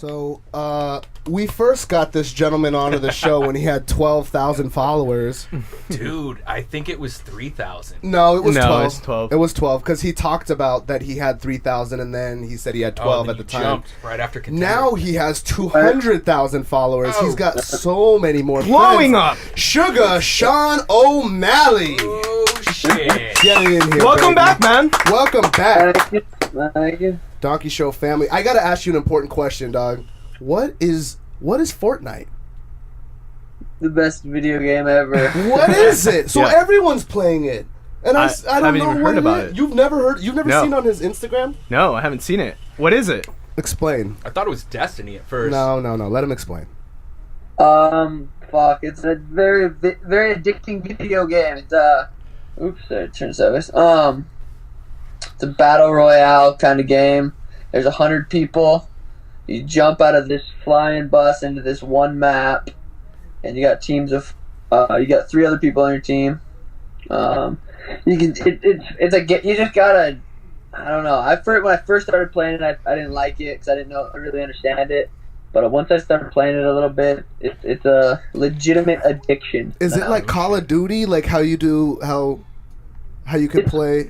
So, we first got this gentleman onto the show when he had 12,000 followers. Dude, I think it was 3,000. No, it was 12. It was 12. It was 12 because he talked about that he had 3,000 and then he said he had 12 at the time. Jumped right after Contender. Now he has 200,000 followers. He's got so many more Blowing friends. up. Suga Sean O'Malley. Oh, shit. Getting in here. Welcome baby. back, man. Welcome back. Thank you. Donkey Show family. I gotta ask you an important question, dog. What is Fortnite? The best video game ever. What is it? So Yeah. everyone's playing it, and I don't haven't know even what heard about it. You've never heard? You've never No. seen on his Instagram? No, I haven't seen it. What is it? Explain. I thought it was Destiny at first. No. Let him explain. Fuck. It's a very addicting video game. It's oops, sorry, turn service. It's a battle royale kind of game. There's 100 people. You jump out of this flying bus into this one map, and you got teams of, you got 3 other people on your team. You can, it's a get. You just gotta, I don't know. When I first started playing it, I didn't like it because I didn't really understand it. But once I started playing it a little bit, it's a legitimate addiction. Is it like Call of Duty? Like how you can play?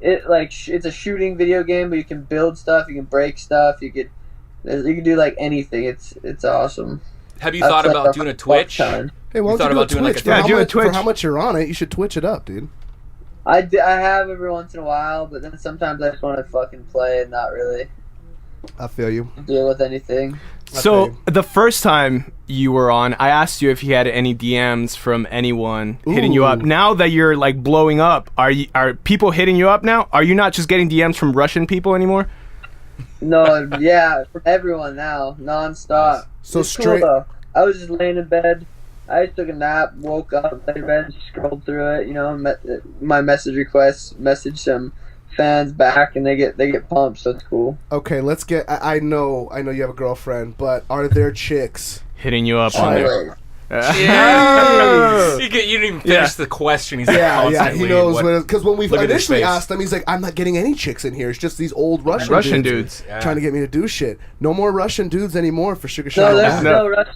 It's a shooting video game, but you can build stuff, you can break stuff, you can do like anything. It's awesome. Have you thought about doing a Twitch? Hey, why don't thought you do a about doing, like, Twitch? a- Yeah, do a Twitch. For how much you're on it, you should Twitch it up, dude. I have every once in a while, but then sometimes I just want to fucking play and not really I feel you. deal with anything. So the first time you were on, I asked you if you had any DMs from anyone hitting you up. Ooh. Now that you're like blowing up, are people hitting you up now? Are you not just getting DMs from Russian people anymore? No, yeah, from everyone now, nonstop. So It's cool, straight- though. I was just laying in bed. I just took a nap, woke up, laid in bed, scrolled through it. You know, my message requests, message some fans back, and they get pumped. So it's cool. Okay, let's get. I know you have a girlfriend, but are there chicks? Hitting you up on there. Always. Jeez. You didn't even finish the question. He's like Yeah, constantly, he knows because when we Look at his initially face. asked him, he's like, "I'm not getting any chicks in here. It's just these old Russian dudes. Yeah. trying to get me to do shit. No more Russian dudes anymore for Sugar No, Sean. there's No. no Russian.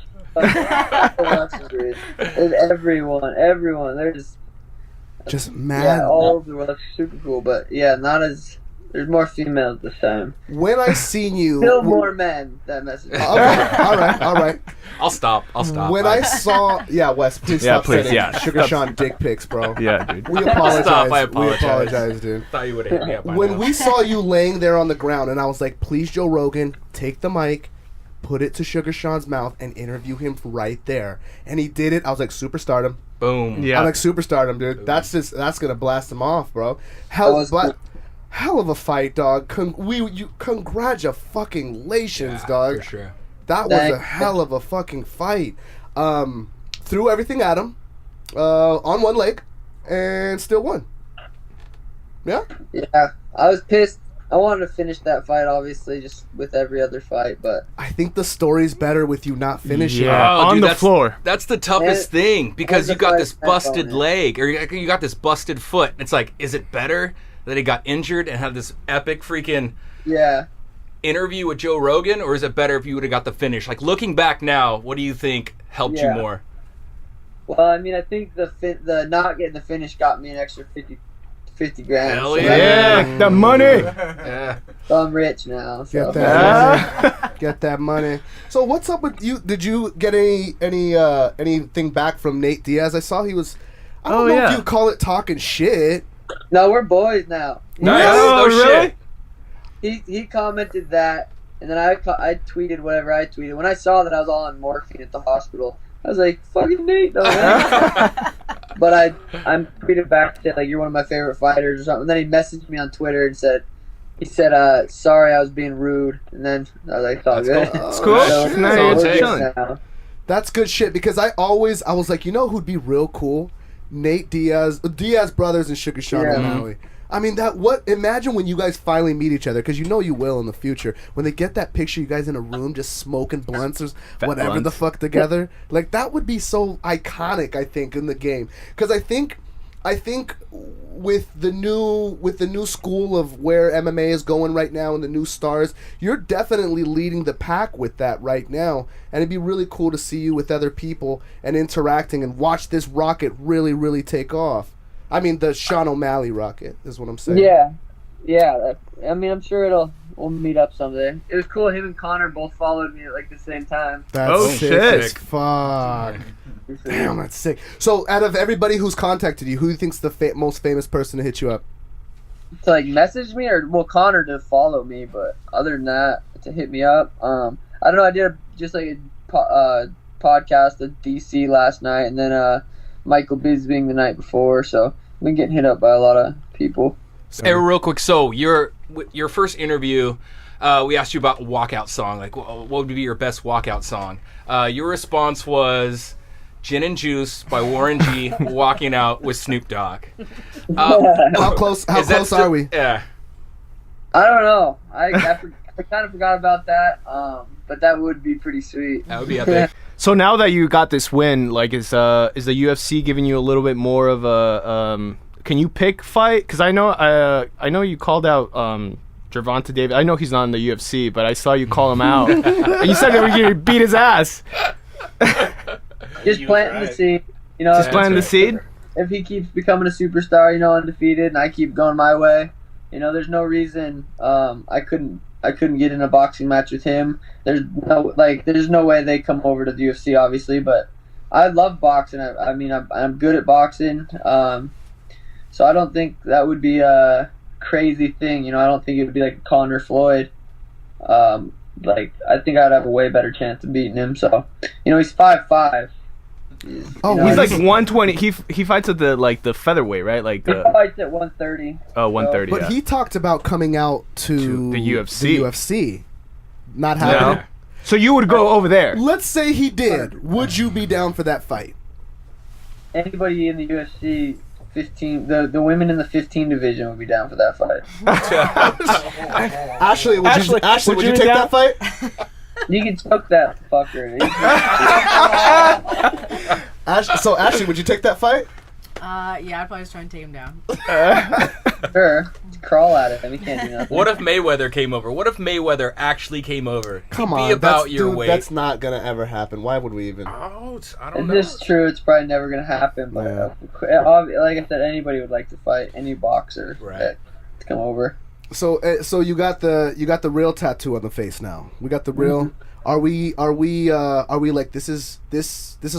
Russian dudes. There's everyone. There's Just mad. yeah, all over the world. That's super cool, but yeah, not as. There's more females this time. When I seen you, Still more men that message. Okay, all right. I'll stop. When I saw, Wes, please Yeah, stop please, sending yeah. Sugar Sean dick pics, bro. Yeah, dude. We apologize. Stop, I We apologize. apologize, dude. thought you would have hit me up by When now. we saw you laying there on the ground, and I was like, please, Joe Rogan, take the mic, put it to Sugar Sean's mouth, and interview him right there. And he did it. I was like, superstardom. Boom. Yeah. I'm like, superstardom, dude. That's gonna blast him off, bro. That was cool. Hell of a fight, dog. Congratulations, dog. For sure. That was a Thanks. hell of a fucking fight. Threw everything at him on one leg and still won. Yeah? Yeah, I was pissed. I wanted to finish that fight, obviously, just with every other fight, but I think the story's better with you not finishing. Yeah. Oh, on dude, the that's- floor. That's the toughest Yeah. thing because There's you a got fight this back on busted it. leg or you got this busted foot. It's like, is it better that he got injured and had this epic freaking yeah. interview with Joe Rogan, or is it better if you would have got the finish? Like looking back now, what do you think helped you Yeah. more? Well, I mean, I think the not getting the finish got me an extra 50 grand. Hell so yeah. Yeah, the money. Yeah. So I'm rich now. So. Get that money. Get that money. So what's up with you? Did you get anything back from Nate Diaz? I saw he was. I don't Oh, know yeah. if you call it talking shit. No, we're boys now. Nice. Oh, No really? shit. He commented that, and then I tweeted whatever I tweeted. When I saw that I was all on morphine at the hospital, I was like, "Fucking Nate, though, man." But I tweeted back said like, "You're one of my favorite fighters" or something. And then he messaged me on Twitter and said, "Sorry, I was being rude." And then I was like, "It's all That's good." cool. It's cool. shit. No, That's all it's it takes. chilling. Now. That's good shit because I was like, you know who'd be real cool? Nate Diaz, Diaz brothers, and Sugar Sean Yeah. O'Malley. I mean, imagine when you guys finally meet each other, because you know you will in the future. When they get that picture, you guys in a room just smoking blunts or whatever blunts. the fuck together. Like, that would be so iconic, I think, in the game. Because I think I think with the new school of where MMA is going right now and the new stars, you're definitely leading the pack with that right now. And it'd be really cool to see you with other people and interacting and watch this rocket really, really take off. I mean, the Sean O'Malley rocket is what I'm saying. Yeah. I mean, I'm sure we'll meet up someday. It was cool. Him and Connor both followed me at like the same time. That's sick shit. as fuck. Damn, that's sick. So, out of everybody who's contacted you, who do you think's the most famous person to hit you up? To like message me, or well, Connor to follow me, but other than that, to hit me up. I don't know. I did just like a podcast at DC last night, and then Michael Bisping the night before. So I've been getting hit up by a lot of people. Hey, real quick. So your first interview, we asked you about walkout song. Like, what would be your best walkout song? Your response was "Gin and Juice" by Warren G. walking out with Snoop Dogg. How close are we? Yeah. I don't know. I kind of forgot about that. But that would be pretty sweet. That would be epic. So now that you got this win, like, is the UFC giving you a little bit more of a can you pick fight? Because I know you called out Gervonta Davis. I know he's not in the UFC, but I saw you call him out. And you said that we're gonna beat his ass. Just planting the seed. You know, Just planting the seed. If he keeps becoming a superstar, you know, undefeated, and I keep going my way, you know, there's no reason I couldn't get in a boxing match with him. There's no way they come over to the UFC, obviously, but I love boxing. I mean, I'm good at boxing. So I don't think that would be a crazy thing. You know, I don't think it would be like Conor Floyd. Like, I think I'd have a way better chance of beating him. So, you know, he's 5'5". He's like 120. He fights at the featherweight, right? Like he fights at 130. Oh, 130. But he talked about coming out to the UFC. Not happening. No. So you would go over there. Let's say he did. Would you be down for that fight? Anybody in the UFC 15, the women in the 15 division would be down for that fight. Ashley, would you take that fight? You can choke that fucker. Ashley, would you take that fight? Yeah, I'd probably just try and take him down. Sure. Just crawl at it. We can't do nothing. What if Mayweather came over? What if Mayweather actually came over? Come He'd on, be about your weight. That's not gonna ever happen. Why would we even? Oh, I It's don't know. just true. It's probably never gonna happen. But like I said, anybody would like to fight any boxer to come over. So you got the real tattoo on the face now. We got the real. Mm-hmm. Are we like this is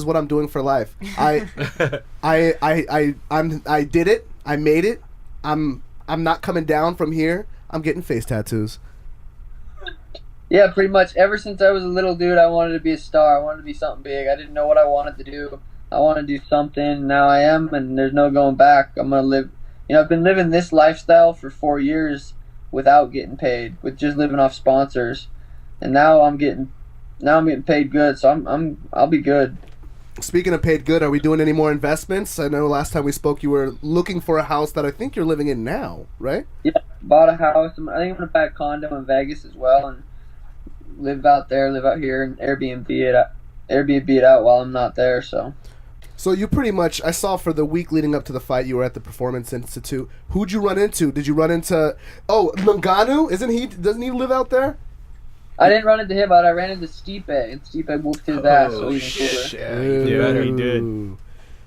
what I'm doing for life? I did it. I made it. I'm not coming down from here. I'm getting face tattoos. Yeah, pretty much. Ever since I was a little dude, I wanted to be a star. I wanted to be something big. I didn't know what I wanted to do. I wanted to do something. Now I am, and there's no going back. I'm gonna live. You know, I've been living this lifestyle for 4 years without getting paid, with just living off sponsors, and now I'm getting paid good. So I'll be good. Speaking of paid good, are we doing any more investments? I know last time we spoke, you were looking for a house that I think you're living in now, right? Yeah, bought a house. I think I'm gonna buy a condo in Vegas as well, and live out here, and Airbnb it out while I'm not there. So you pretty much, I saw for the week leading up to the fight, you were at the Performance Institute. Who'd you run into? Did you run into, Ngannou? Doesn't he live out there? I didn't run into him, but I ran into Stipe, and Stipe whooped his ass. So even cooler. He did.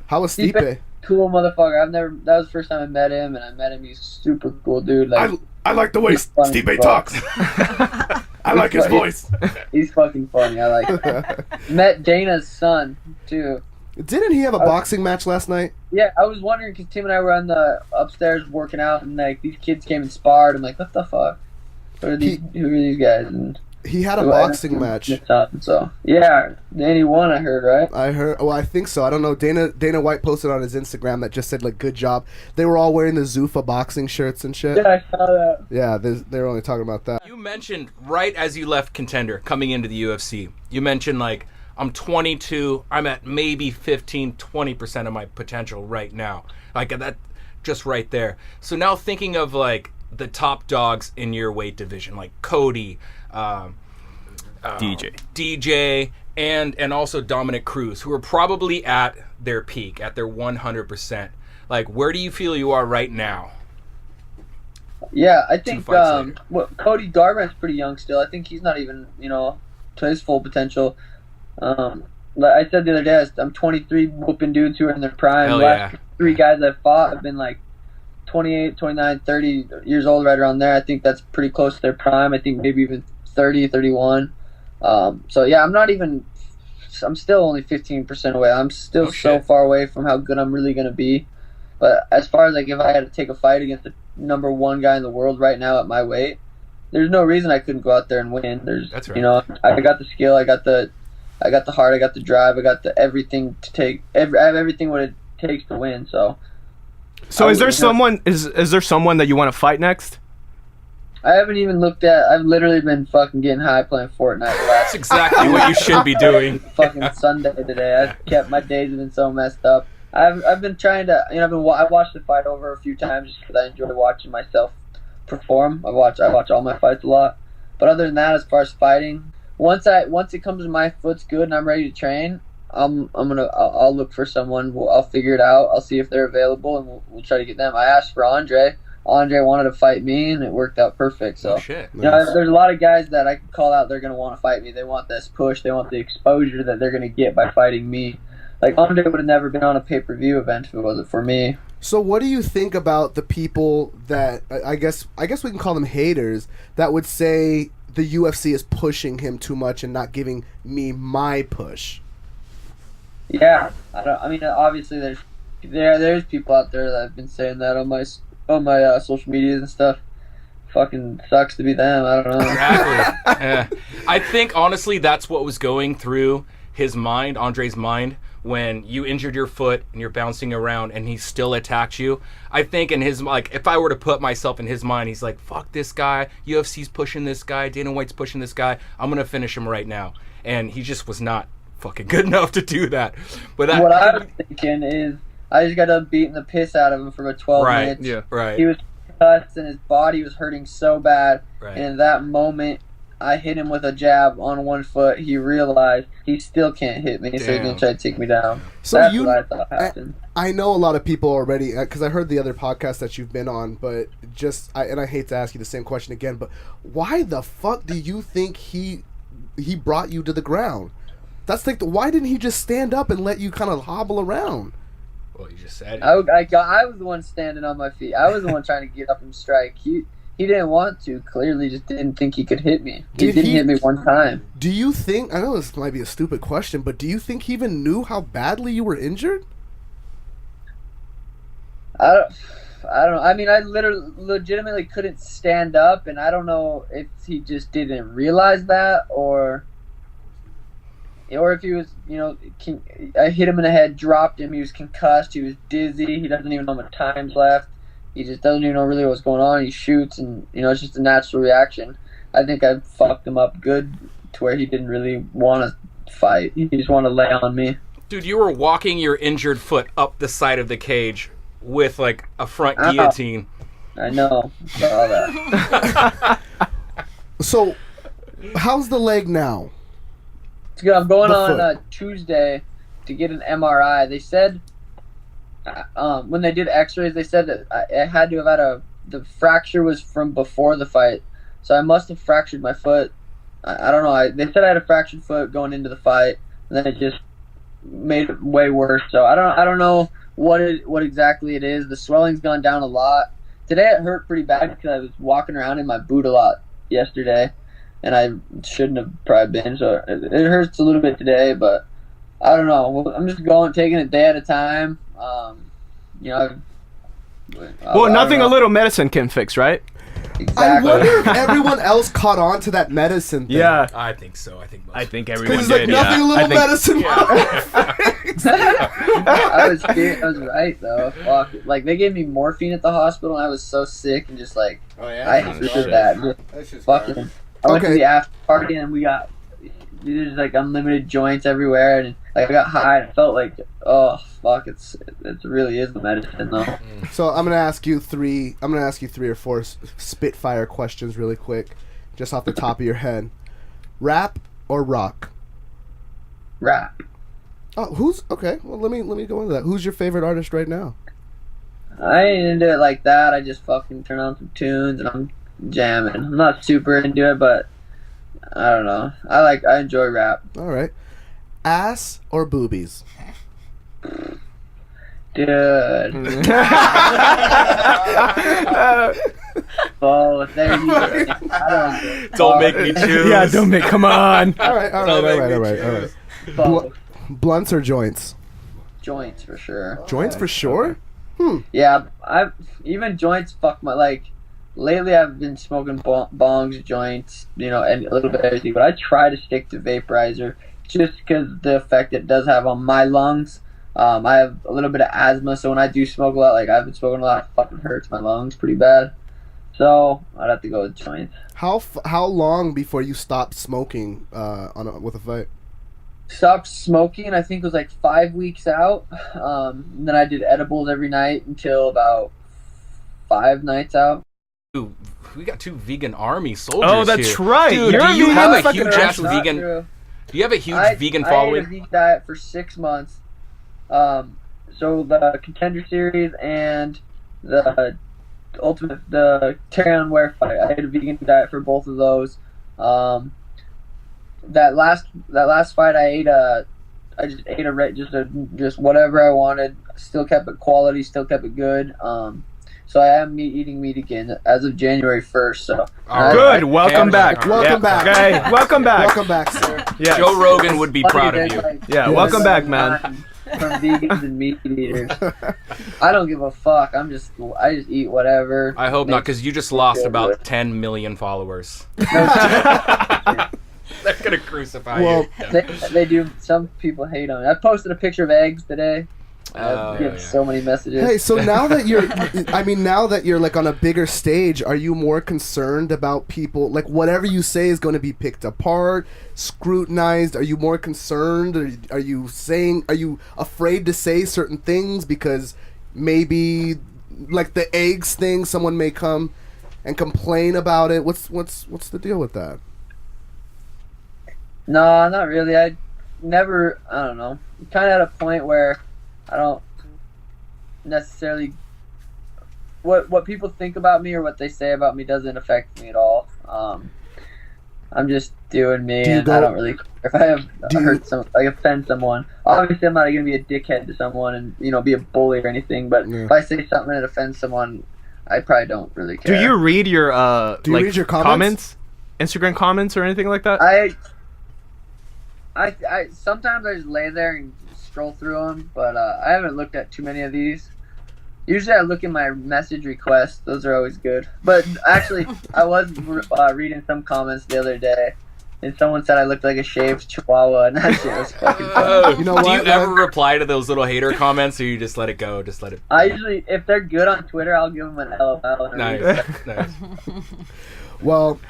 How was Stipe? Cool motherfucker. That was the first time I met him, and I met him. He's a super cool dude. Like, I like the way Stipe talks. I like his voice. He's fucking funny. I like him. Met Dana's son, too. Didn't he have a boxing match last night? Yeah, I was wondering, because Tim and I were on the upstairs working out, and like these kids came and sparred. I'm like, what the fuck? Who are these guys? And he had a boxing match. So yeah, Danny won. I heard, right? I heard. Well, I think so. I don't know. Dana White posted on his Instagram that just said like, "Good job." They were all wearing the Zuffa boxing shirts and shit. Yeah, I saw that. Yeah, they were only talking about that. You mentioned right as you left Contender coming into the UFC. You mentioned like, I'm 22. I'm at maybe 15-20% of my potential right now. Like that, just right there. So now thinking of like the top dogs in your weight division, like Cody, DJ, and also Dominic Cruz, who are probably at their peak, at their 100%. Like, where do you feel you are right now? Yeah, I think fights later. Cody Garbrandt's pretty young still. I think he's not even, to his full potential. Like I said the other day, I'm 23, whooping dudes who are in their prime. Hell The last yeah. 3 guys I've fought have been like 28, 29, 30 years old, right around there. I think that's pretty close to their prime. I think maybe even 30, 31. So yeah, I'm still only 15% away. I'm still Oh, so shit. far away from how good I'm really going to be. But as far as like if I had to take a fight against the number 1 guy in the world right now at my weight, there's no reason I couldn't go out there and win. That's right. I got the skill, I got the heart, I got the drive, I got the everything to take. I have everything what it takes to win. So is there someone is there someone that you want to fight next? I haven't even looked at. I've literally been fucking getting high playing Fortnite the That's last exactly what you should be doing. fucking Sunday today. My days have been so messed up. I've been trying to, I watched the fight over a few times just because I enjoy watching myself perform. I watch all my fights a lot. But other than that, as far as fighting, once it comes to my foot's good and I'm ready to train, I'll look for someone. I'll figure it out. I'll see if they're available and we'll try to get them. I asked for Andre. Andre wanted to fight me and it worked out perfect. So Oh, shit. there's a lot of guys that I can call out. They're gonna want to fight me. They want this push. They want the exposure that they're gonna get by fighting me. Like Andre would have never been on a pay-per-view event if it wasn't for me. So what do you think about the people that I guess we can call them haters that would say the UFC is pushing him too much and not giving me my push? Yeah, obviously there's people out there that have been saying that on my social medias and stuff. Fucking sucks to be them. I don't know. Exactly. Yeah. I think honestly that's what was going through his mind, Andre's mind, when you injured your foot and you're bouncing around and he still attacked you. I think in his, like, if I were to put myself in his mind, he's like, fuck this guy, UFC's pushing this guy, Dana White's pushing this guy, I'm gonna finish him right now. And he just was not fucking good enough to do that. But What I was thinking is I just got done beating the piss out of him for about 12 Right. minutes. Yeah. right. He was cussed and his body was hurting so bad. Right. And in that moment, I hit him with a jab on one foot. He realized he still can't hit me, so he's Damn. going to try to take me down. So That's you- what I thought happened. I know a lot of people already because I heard the other podcast that you've been on, but I hate to ask you the same question again, but why the fuck do you think he brought you to the ground? That's like why didn't he just stand up and let you kind of hobble around? Well, you just said it. I was the one standing on my feet. I was the one trying to get up and strike. He didn't want to. Clearly, just didn't think he could hit me. He didn't hit me one time. Do you think? I know this might be a stupid question, but do you think he even knew how badly you were injured? I don't know. I mean, I legitimately couldn't stand up, and I don't know if he just didn't realize that, or if he was, I hit him in the head, dropped him. He was concussed. He was dizzy. He doesn't even know how much time's left. He just doesn't even know really what's going on. He shoots, and it's just a natural reaction. I think I fucked him up good to where he didn't really want to fight. He just wanted to lay on me. Dude, you were walking your injured foot up the side of the cage with like a front Ow. guillotine. I know. Saw that. So, how's the leg now? It's good. I'm going The on foot. Tuesday to get an MRI. They said when they did X-rays, they said that I had to have had the fracture was from before the fight, so I must have fractured my foot. I don't know. They said I had a fractured foot going into the fight, and then it just made it way worse. So I don't know what exactly it is. The swelling's gone down a lot. Today it hurt pretty bad because I was walking around in my boot a lot yesterday, and I shouldn't have probably been. So it hurts a little bit today, but I don't know. I'm just taking it day at a time. Nothing a little medicine can fix, right? Exactly. I wonder if everyone else caught on to that medicine thing. Yeah. I think so. I think most. I think Because everyone it's like did. nothing Yeah. a little medicine. I was scared. I was right though. Fuck. Like they gave me morphine at the hospital, and I was so sick and just like I hated that. Just fucking. I went to Okay. the after party and there's like unlimited joints everywhere, and like I got high and I felt like it really is the medicine though. So I'm gonna ask you three or four spitfire questions really quick, just off the top of your head. Rap or rock? Rap. Oh, who's okay? Well, let me go into that. Who's your favorite artist right now? I ain't into it like that. I just fucking turn on some tunes and I'm jamming. I'm not super into it, but I don't know. I enjoy rap. All right. Ass or boobies? Dude. Both. There you go. I Don't make me choose. Yeah, don't make. Come on. All right. Both. Blunts or joints? Joints for sure. Joints for sure? Yeah, I've even joints fuck my lately I've been smoking bongs, joints, and a little bit of everything, but I try to stick to vaporizer just because the effect it does have on my lungs. I have a little bit of asthma, so when I do smoke a lot, I've been smoking a lot, it fucking hurts my lungs pretty bad. So I'd have to go with joints. How long before you stopped smoking with a vape? Stopped smoking, I think it was 5 weeks out. Then I did edibles every night until about 5 nights out. Dude, we got 2 vegan army soldiers. Oh, that's here. right. Dude, You're do you vegan? have a Fucking huge ass Not vegan? true. Do you have a huge vegan I following? ate a vegan diet for 6 months. So the Contender Series and the Terry on Ware fight, I ate a vegan diet for both of those. That last fight, I just ate just whatever I wanted. Still kept it quality, still kept it good. So I am eating meat again as of January 1st. So Good. Welcome back. Welcome back. Okay. Welcome back. Welcome back, sir. Yeah. Joe Rogan would be proud of Funny, you. there's, Yeah. Yes. Welcome back, man. From vegans and meat eaters. I don't give a fuck. I just eat whatever. I hope not, because you just lost about 10 million followers. They're gonna crucify Well, you. They do. Some people hate on it. I posted a picture of eggs today. Oh, I get yeah. so many messages. Hey, so now that you're on a bigger stage, are you more concerned about people, whatever you say is going to be picked apart, scrutinized? Are you more concerned? Are you afraid to say certain things because maybe the eggs thing, someone may come and complain about it? What's the deal with that? No, not really. I don't know. I'm kind of at a point where I don't necessarily what people think about me or what they say about me doesn't affect me at all. I'm just doing me, I don't really care if I offend someone. Obviously, I'm not gonna be a dickhead to someone and be a bully or anything. But if I say something that offends someone, I probably don't really care. Do you read your read your comments? Instagram comments or anything like that? I sometimes I just lay there and scroll through them, but I haven't looked at too many of these. Usually I look in my message requests. Those are always good. But actually, I was reading some comments the other day, and someone said I looked like a shaved chihuahua, and that shit was fucking funny. You know Do what, you ever man? reply to those little hater comments, or you just let it go? Just let it. I usually, if they're good on Twitter, I'll give them an LOL. And Nice. Nice. Well,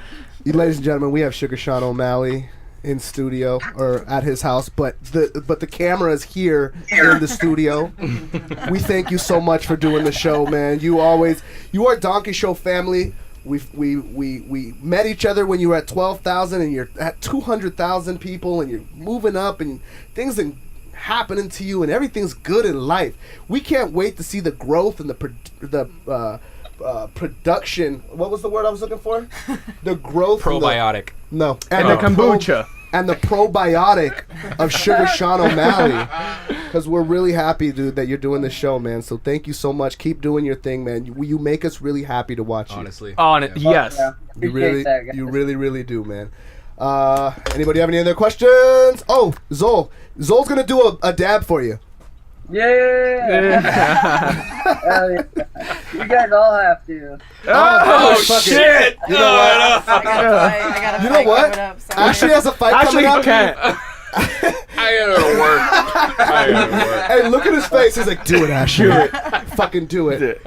ladies and gentlemen, we have Sugar Sean O'Malley in studio or at his house, but the camera is here in the studio. We thank you so much for doing the show, man. You are Donkey Show family. We met each other when you were at 12,000 and you're at 200,000 people and you're moving up and things are happening to you and everything's good in life. We can't wait to see the growth and the production. What was the word I was looking for? The growth. Probiotic. No. And the kombucha. And the probiotic of Sugar Sean O'Malley. Because we're really happy, dude, that you're doing this show, man. So thank you so much. Keep doing your thing, man. You make us really happy to watch you. Honestly. On it. Yes. Yeah, You really do, man. Anybody have any other questions? Oh, Zol. Zol's going to do a dab for you. Yeah. Hell yeah. You guys all have to. Oh, fuck it. shit! You know what? I got a fight. I got a You fight know what? coming up. Sorry. Ashley has a fight Actually, coming up. can't. I gotta work. Hey, look at his face. He's like, do it, Ashley. Do it. Fucking do it.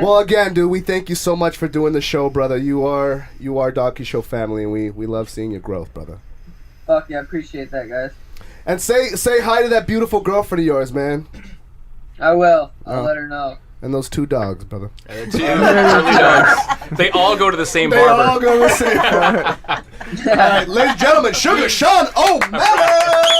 Well, again, dude, we thank you so much for doing the show, brother. You are Donkey Show family, and we love seeing your growth, brother. Fuck yeah, I appreciate that, guys. And say hi to that beautiful girlfriend of yours, man. I will. I'll Oh. let her know. And those 2 dogs, brother. Two early dogs. They all go to the same They all barber. go to the same. All right, ladies and gentlemen, Sugar Sean O'Malley.